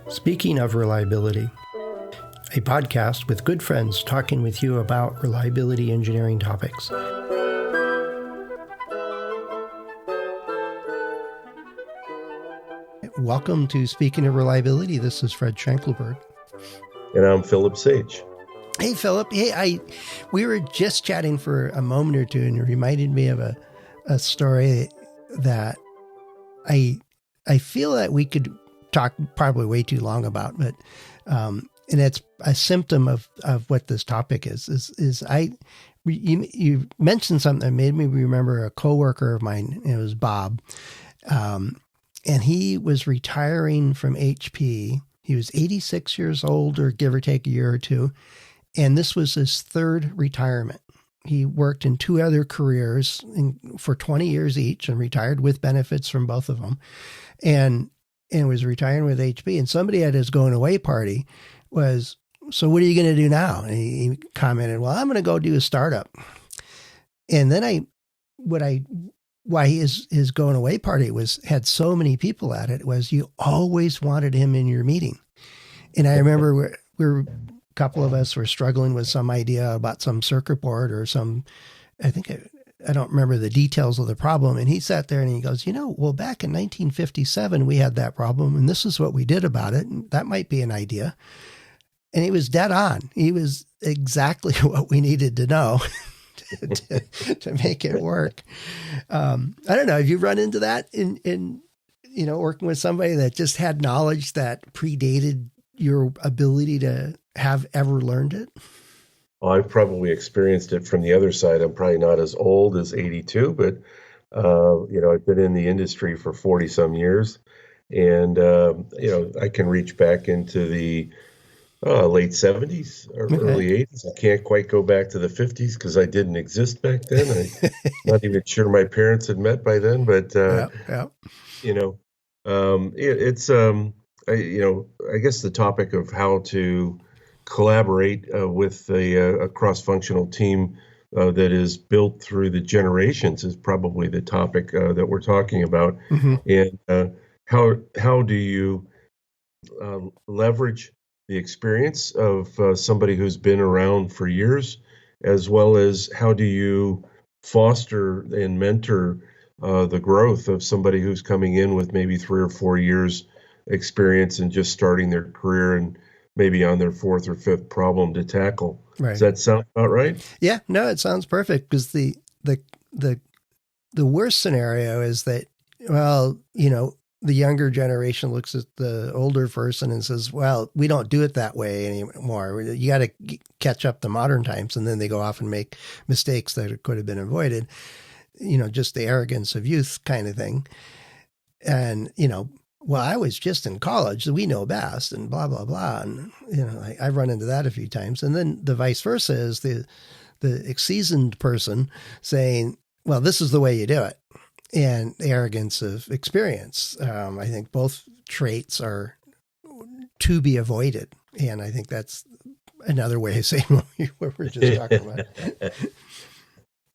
Speaking of reliability, a podcast with good friends talking with you about reliability engineering topics. Welcome to Speaking of Reliability. This is Fred Schenkelberg. And I'm Philip Sage. Hey, Philip. Hey, we were just chatting for a moment or two, and it reminded me of a story that I feel that we could talk probably way too long about, but and it's a symptom of what this topic is you mentioned something that made me remember a coworker of mine. It was Bob, and he was retiring from HP. He was 86 years old, or give or take a year or two, and this was his third retirement. He worked in two other careers for 20 years each and retired with benefits from both of them, and was retiring with HP. And somebody at his going away party was, "So what are you going to do now?" And he commented, "Well, I'm going to go do a startup." And then why his going away party had so many people at it was you always wanted him in your meeting. And I remember a couple of us were struggling with some idea about some circuit board or I don't remember the details of the problem. And he sat there and he goes, well, back in 1957, we had that problem and this is what we did about it. And that might be an idea. And he was dead on. He was exactly what we needed to know to make it work. I don't know. Have you run into that in working with somebody that just had knowledge that predated your ability to have ever learned it? Well, I've probably experienced it from the other side. I'm probably not as old as 82, but I've been in the industry for 40 some years, and I can reach back into the late 70s or early 80s. I can't quite go back to the 50s because I didn't exist back then. I'm not even sure my parents had met by then, but I guess the topic of how to collaborate with a cross-functional team that is built through the generations is probably the topic that we're talking about. Mm-hmm. And how do you leverage the experience of somebody who's been around for years, as well as how do you foster and mentor the growth of somebody who's coming in with maybe 3 or 4 years experience and just starting their career and maybe on their 4th or 5th problem to tackle. Right. Does that sound about right? Yeah, no, it sounds perfect, because the worst scenario is that, the younger generation looks at the older person and says, well, we don't do it that way anymore. You got to catch up to modern times. And then they go off and make mistakes that could have been avoided, just the arrogance of youth kind of thing. And, well, I was just in college, so we know best and blah, blah, blah. And, I've run into that a few times. And then the vice versa is the seasoned person saying, well, this is the way you do it. And the arrogance of experience. I think both traits are to be avoided. And I think that's another way of saying what we were just talking about.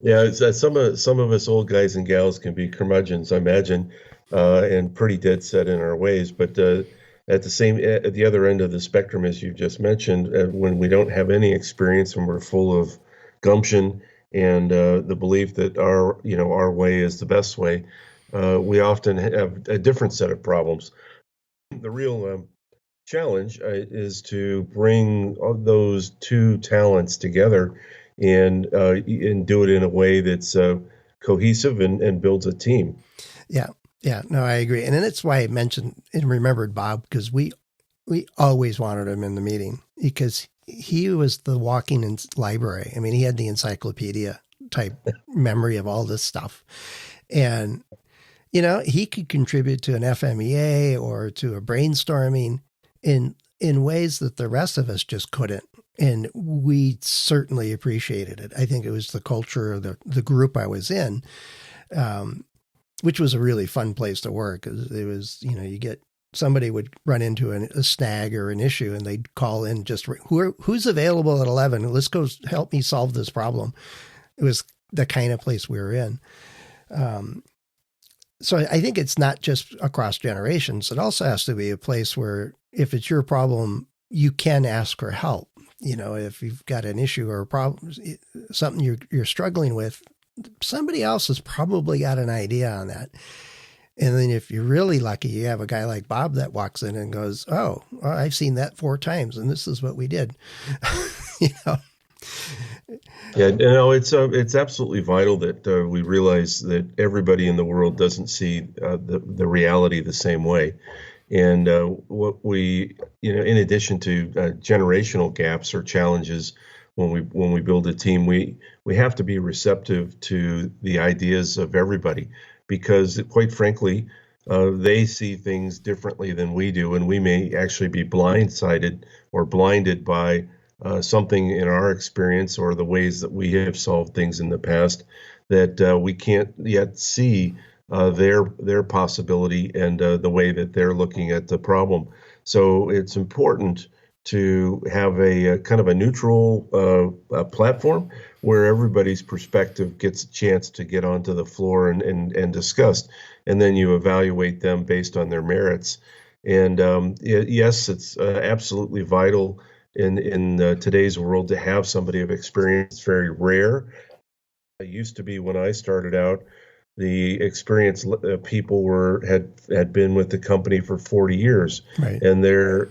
Yeah, some of us old guys and gals can be curmudgeons, I imagine, and pretty dead set in our ways. But at the other end of the spectrum, as you just mentioned, when we don't have any experience and we're full of gumption and the belief that our way is the best way, we often have a different set of problems. The real challenge is to bring those two talents together and do it in a way that's cohesive and builds a team. Yeah, no, I agree. And then that's why I mentioned and remembered Bob, because we always wanted him in the meeting because he was the walking library. I mean, he had the encyclopedia type memory of all this stuff. And, he could contribute to an FMEA or to a brainstorming in ways that the rest of us just couldn't. And we certainly appreciated it. I think it was the culture of the group I was in, which was a really fun place to work. It was, somebody would run into a snag or an issue and they'd call in who's available at 11? Let's go help me solve this problem. It was the kind of place we were in. So I think it's not just across generations. It also has to be a place where if it's your problem, you can ask for help. If you've got an issue or a problem, something you're struggling with, somebody else has probably got an idea on that. And then if you're really lucky, you have a guy like Bob that walks in and goes, "Oh, I've seen that 4 times, and this is what we did." you know. Yeah, it's absolutely vital that we realize that everybody in the world doesn't see the reality the same way. And what we, in addition to generational gaps or challenges, when we build a team, we have to be receptive to the ideas of everybody, because quite frankly, they see things differently than we do, and we may actually be blindsided or blinded by something in our experience or the ways that we have solved things in the past that we can't yet see their possibility and the way that they're looking at the problem. So it's important to have a kind of a neutral platform where everybody's perspective gets a chance to get onto the floor and discussed, and then you evaluate them based on their merits. And yes, it's absolutely vital in today's world to have somebody of experience. It's very rare. It used to be when I started out, the experienced people had been with the company for 40 years, Right. and their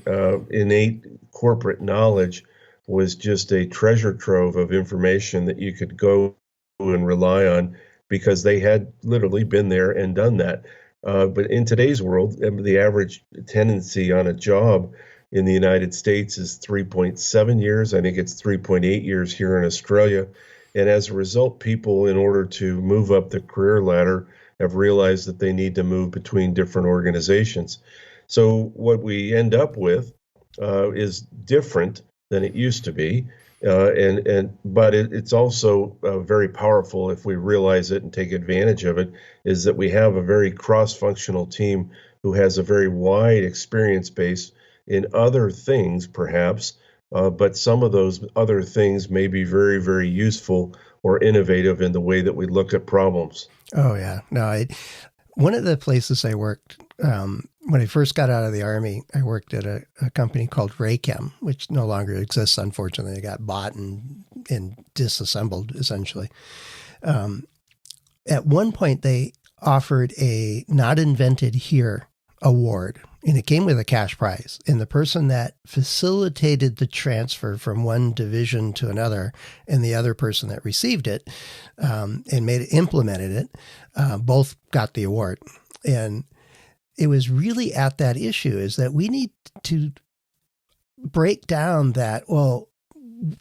innate corporate knowledge was just a treasure trove of information that you could go and rely on because they had literally been there and done that. But in today's world, the average tenancy on a job in the United States is 3.7 years. I think it's 3.8 years here in Australia. And as a result, people, in order to move up the career ladder, have realized that they need to move between different organizations. So what we end up with is different than it used to be. But it's also very powerful if we realize it and take advantage of it, is that we have a very cross-functional team who has a very wide experience base in other things, perhaps, but some of those other things may be very, very useful or innovative in the way that we look at problems. Oh, yeah. No, one of the places I worked, when I first got out of the Army, I worked at a company called Raychem, which no longer exists, unfortunately. It got bought and disassembled, essentially. At one point, they offered a Not Invented Here award, and it came with a cash prize. And the person that facilitated the transfer from one division to another, and the other person that received it and implemented it, both got the award. And it was really at that issue, is that we need to break down that, well,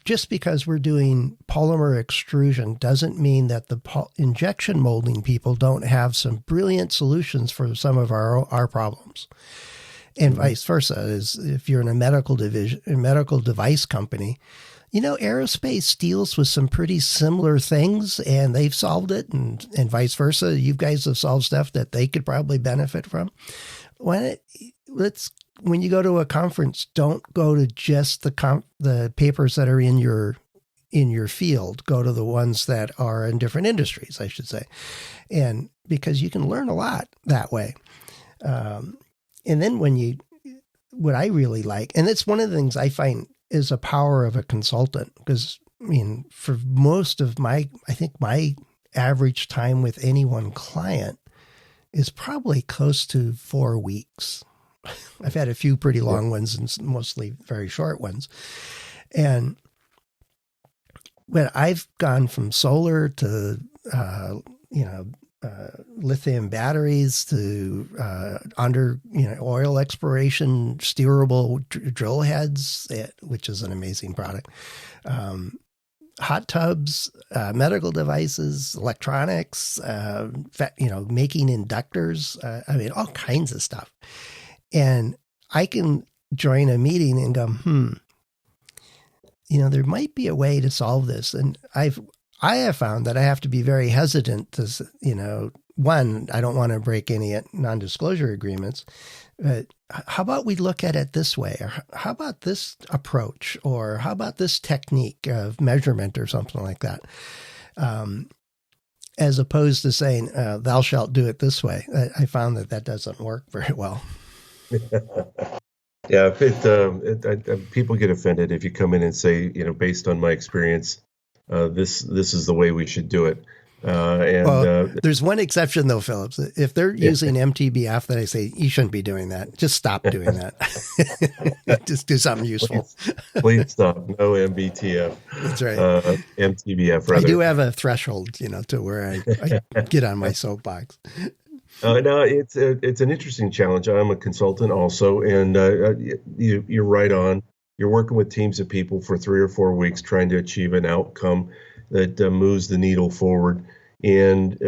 just because we're doing polymer extrusion doesn't mean that the injection molding people don't have some brilliant solutions for some of our problems. And vice versa, is if you're in a medical device company, aerospace deals with some pretty similar things, and they've solved it, and vice versa. You guys have solved stuff that they could probably benefit from. When you go to a conference, don't go to just the papers that are in your field. Go to the ones that are in different industries, I should say, and because you can learn a lot that way. And then what I really like, and it's one of the things I find is a power of a consultant, because for most of I think my average time with any one client is probably close to 4 weeks. I've had a few pretty long ones and mostly very short ones. And when I've gone from solar to, lithium batteries to oil exploration, steerable drill heads, which is an amazing product, hot tubs, medical devices, electronics, making inductors, all kinds of stuff. And I can join a meeting and go, there might be a way to solve this. And I have found that I have to be very hesitant to, one, I don't want to break any non-disclosure agreements, but how about we look at it this way? Or how about this approach? Or how about this technique of measurement or something like that? as opposed to saying, thou shalt do it this way. I found that doesn't work very well. Yeah, people get offended if you come in and say, based on my experience, this is the way we should do it. There's one exception though, Phillips. If they're using MTBF, then I say you shouldn't be doing that. Just stop doing that. Just do something useful. Please stop. No MBTF. That's right. MTBF. Rather. I do have a threshold, to where I get on my soapbox. No, it's an interesting challenge. I'm a consultant also, and you're right on. You're working with teams of people for 3 or 4 weeks trying to achieve an outcome that moves the needle forward. And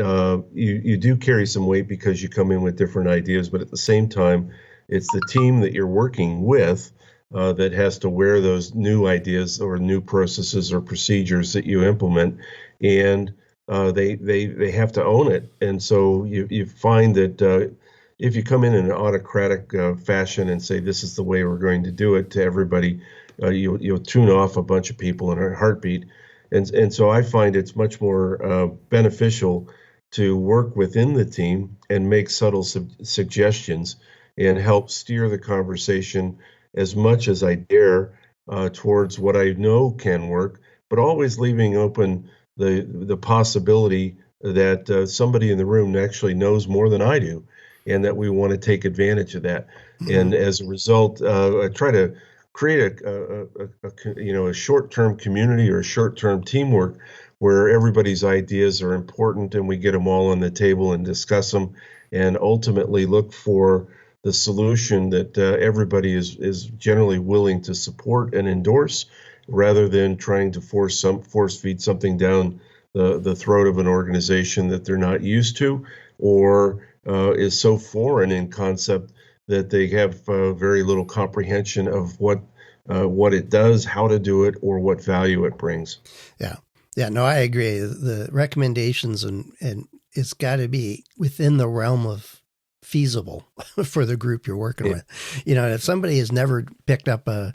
you do carry some weight because you come in with different ideas, but at the same time, it's the team that you're working with that has to wear those new ideas or new processes or procedures that you implement, and they have to own it. And so you find that if you come in an autocratic fashion and say this is the way we're going to do it to everybody, you'll tune off a bunch of people in a heartbeat. And so I find it's much more beneficial to work within the team and make subtle suggestions and help steer the conversation as much as I dare towards what I know can work, but always leaving open the possibility that somebody in the room actually knows more than I do, and that we want to take advantage of that. Mm-hmm. And as a result, I try to create a short-term community or short-term teamwork where everybody's ideas are important and we get them all on the table and discuss them and ultimately look for the solution that everybody is generally willing to support and endorse, rather than trying to force feed something down the throat of an organization that they're not used to or is so foreign in concept that they have very little comprehension of what it does, how to do it, or what value it brings. Yeah, no, I agree. The recommendations and it's got to be within the realm of feasible for the group you're working with. If somebody has never picked up a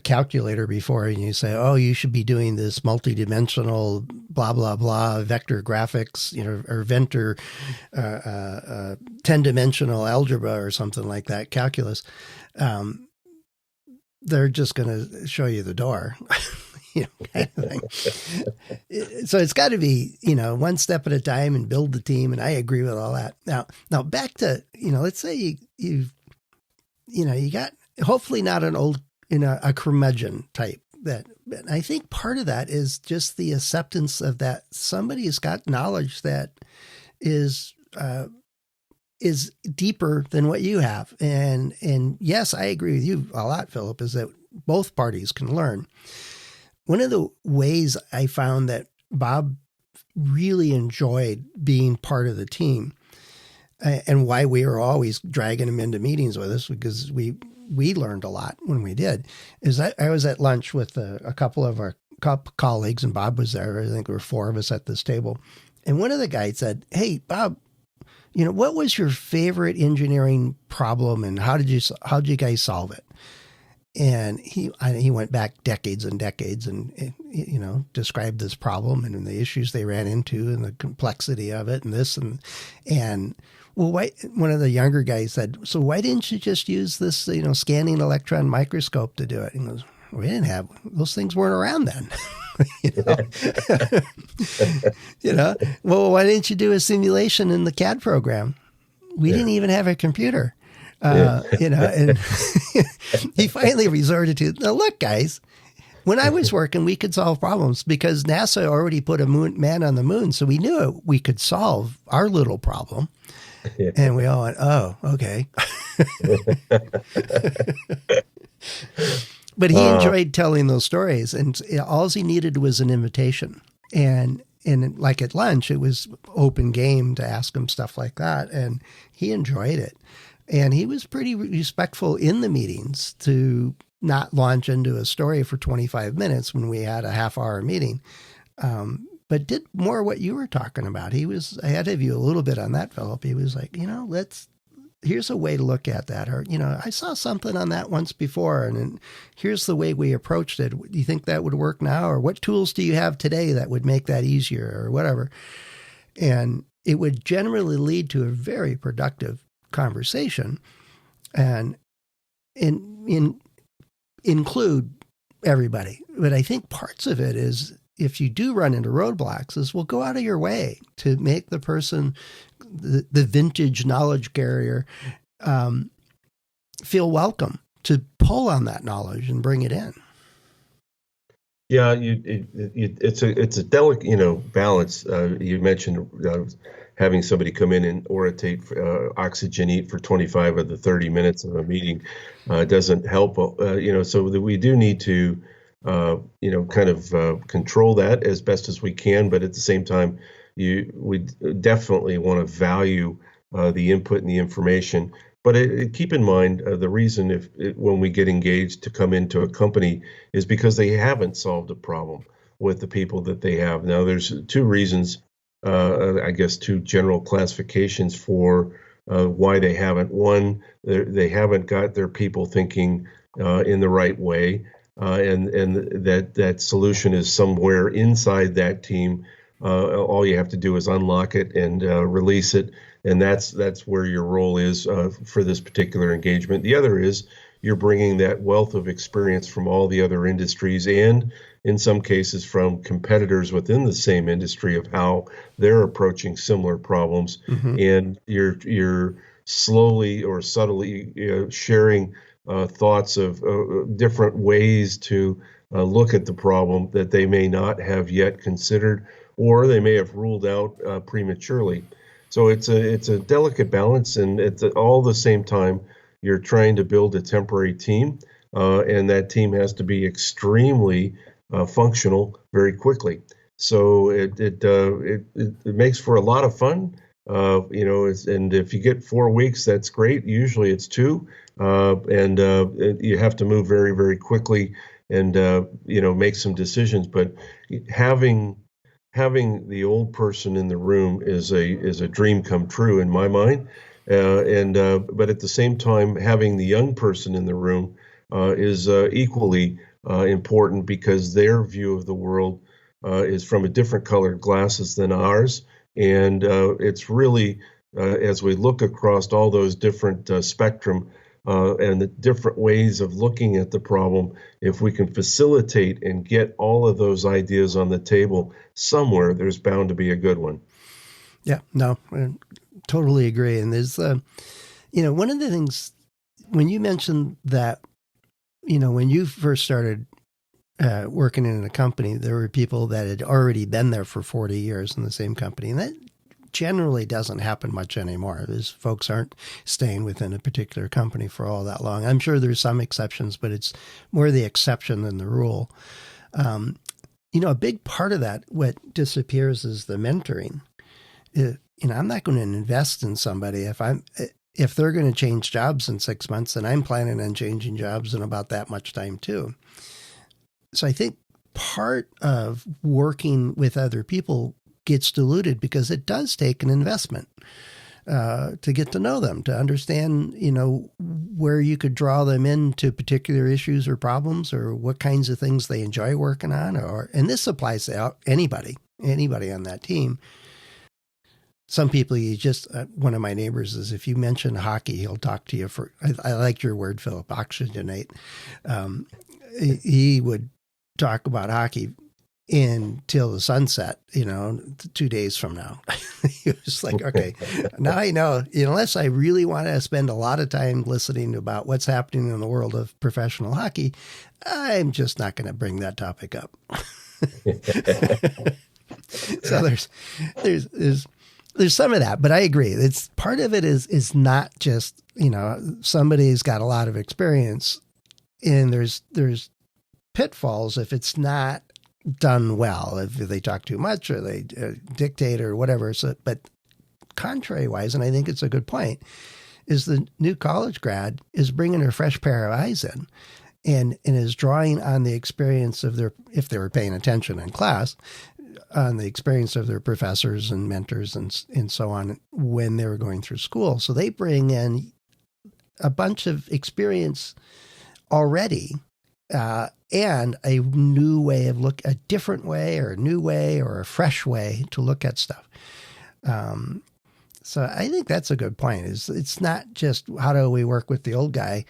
calculator before and you say, oh, you should be doing this multidimensional blah, blah, blah, vector graphics, or Ventor 10-dimensional algebra or something like that, calculus, they're just going to show you the door. Kind of thing. So it's got to be, one step at a time and build the team. And I agree with all that. Now back to, let's say you got hopefully not an old, a curmudgeon type but I think part of that is just the acceptance of that somebody's got knowledge that is deeper than what you have. And yes, I agree with you a lot, Philip, is that both parties can learn. One of the ways I found that Bob really enjoyed being part of the team and why we were always dragging him into meetings with us, because we learned a lot when we did, is that I was at lunch with a couple of our colleagues and Bob was there. I think there were 4 of us at this table. And one of the guys said, "Hey, Bob, what was your favorite engineering problem and how did you guys solve it?" And he went back decades and decades and, described this problem and the issues they ran into and the complexity of it and this and well, one of the younger guys said, "So why didn't you just use this, scanning electron microscope to do it?" And he goes, "We didn't have, those things weren't around then." Well, why didn't you do a simulation in the CAD program? We didn't even have a computer. And he finally resorted to, "Now look, guys, when I was working, we could solve problems because NASA already put a man on the moon. So we knew we could solve our little problem." Yeah. And we all went, "Oh, okay." But he enjoyed telling those stories, and all he needed was an invitation. And like at lunch, it was open game to ask him stuff like that. And he enjoyed it. And he was pretty respectful in the meetings to not launch into a story for 25 minutes when we had a half-hour meeting, but did more what you were talking about. He was ahead of you a little bit on that, Philip. He was like, here's a way to look at that. Or, I saw something on that once before, and here's the way we approached it. Do you think that would work now? Or what tools do you have today that would make that easier or whatever? And it would generally lead to a very productive conversation and include everybody. But I think parts of it is, if you do run into roadblocks, is we'll go out of your way to make the person, the vintage knowledge carrier, feel welcome to pull on that knowledge and bring it in. Yeah, it's a delicate, balance. You mentioned having somebody come in and orientate, oxygenate for 25 of the 30 minutes of a meeting doesn't help. So that we do need to, kind of control that as best as we can. But at the same time, we definitely want to value the input and the information. But keep in mind, the reason when we get engaged to come into a company is because they haven't solved a problem with the people that they have. Now, there's two reasons, I guess, two general classifications for why they haven't. One, they haven't got their people thinking in the right way, and that solution is somewhere inside that team. All you have to do is unlock it and release it. And that's where your role is for this particular engagement. The other is you're bringing that wealth of experience from all the other industries, and in some cases from competitors within the same industry, of how they're approaching similar problems. Mm-hmm. And you're slowly or subtly sharing thoughts of different ways to look at the problem that they may not have yet considered, or they may have ruled out prematurely. So it's a delicate balance, and at all the same time, you're trying to build a temporary team, and that team has to be extremely functional very quickly. So it makes for a lot of fun, and if you get 4 weeks, that's great. Usually it's 2, and you have to move very, very quickly and make some decisions. But having the old person in the room is a dream come true in my mind, but at the same time, having the young person in the room is equally important, because their view of the world is from a different colored glasses than ours, and it's really as we look across all those different spectrum and the different ways of looking at the problem, if we can facilitate and get all of those ideas on the table somewhere, there's bound to be a good one. Yeah, no, I totally agree. And there's, one of the things, when you mentioned that, when you first started working in a company, there were people that had already been there for 40 years in the same company. And that generally doesn't happen much anymore. These folks aren't staying within a particular company for all that long. I'm sure there's some exceptions, but it's more the exception than the rule. A big part of that, what disappears, is the mentoring. I'm not going to invest in somebody if they're going to change jobs in 6 months, and I'm planning on changing jobs in about that much time too. So I think part of working with other people gets diluted because it does take an investment to get to know them, to understand, where you could draw them into particular issues or problems, or what kinds of things they enjoy working on. And this applies to anybody on that team. Some people, one of my neighbors is, if you mention hockey, he'll talk to you for, I like your word, Philip, oxygenate. He would talk about hockey until the sunset, 2 days from now. He was like, okay, now I know, unless I really want to spend a lot of time listening about what's happening in the world of professional hockey, I'm just not going to bring that topic up. So there's some of that, but I agree. It's part of it is not just, somebody's got a lot of experience, and there's pitfalls if it's not done well, if they talk too much or they dictate or whatever. So, but contrary-wise, and I think it's a good point, is the new college grad is bringing a fresh pair of eyes in, and is drawing on the experience of if they were paying attention in class, on the experience of their professors and mentors and so on when they were going through school. So they bring in a bunch of experience already, and a new way of a different way, or a new way, or a fresh way to look at stuff. So I think that's a good point. It's not just how do we work with the old guy,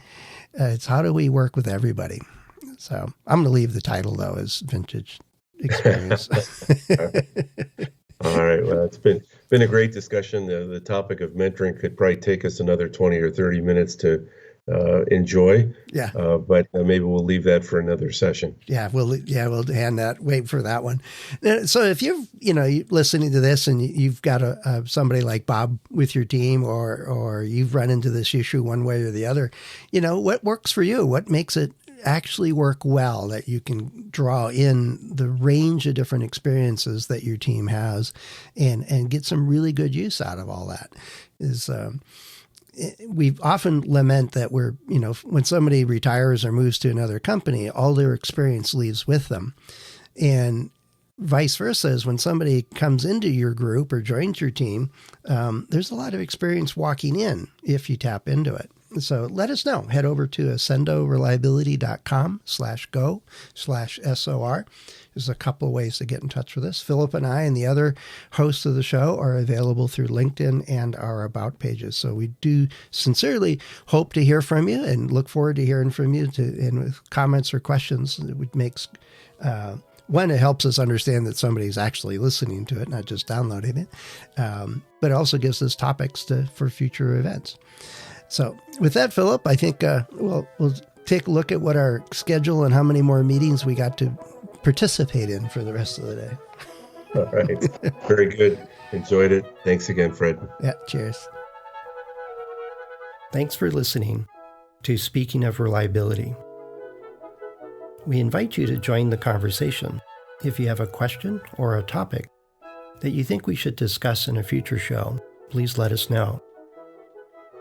it's how do we work with everybody. So I'm going to leave the title though as vintage experience. All right. Well, it's been a great discussion. The topic of mentoring could probably take us another 20 or 30 minutes to enjoy. Yeah. But maybe we'll leave that for another session. We'll hand that, wait for that one. So if you're listening to this and you've got somebody like Bob with your team, or you've run into this issue one way or the other, what works for you? What makes it actually work well, that you can draw in the range of different experiences that your team has and get some really good use out of all that is, we often lament that when somebody retires or moves to another company, all their experience leaves with them. And vice versa is when somebody comes into your group or joins your team, there's a lot of experience walking in if you tap into it. So let us know. Head over to accendoreliability.com/go/SOR. There's a couple of ways to get in touch with us. Philip and I and the other hosts of the show are available through LinkedIn and our About pages. So we do sincerely hope to hear from you and look forward to hearing from you and with comments or questions. It makes, one, it helps us understand that somebody's actually listening to it, not just downloading it. But it also gives us topics for future events. So with that, Philip, I think we'll take a look at what our schedule and how many more meetings we got to participate in for the rest of the day. All right. Very good. Enjoyed it. Thanks again, Fred. Yeah, cheers. Thanks for listening to Speaking of Reliability. We invite you to join the conversation. If you have a question or a topic that you think we should discuss in a future show, please let us know.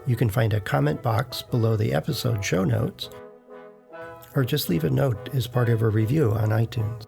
You can find a comment box below the episode show notes, or just leave a note as part of a review on iTunes.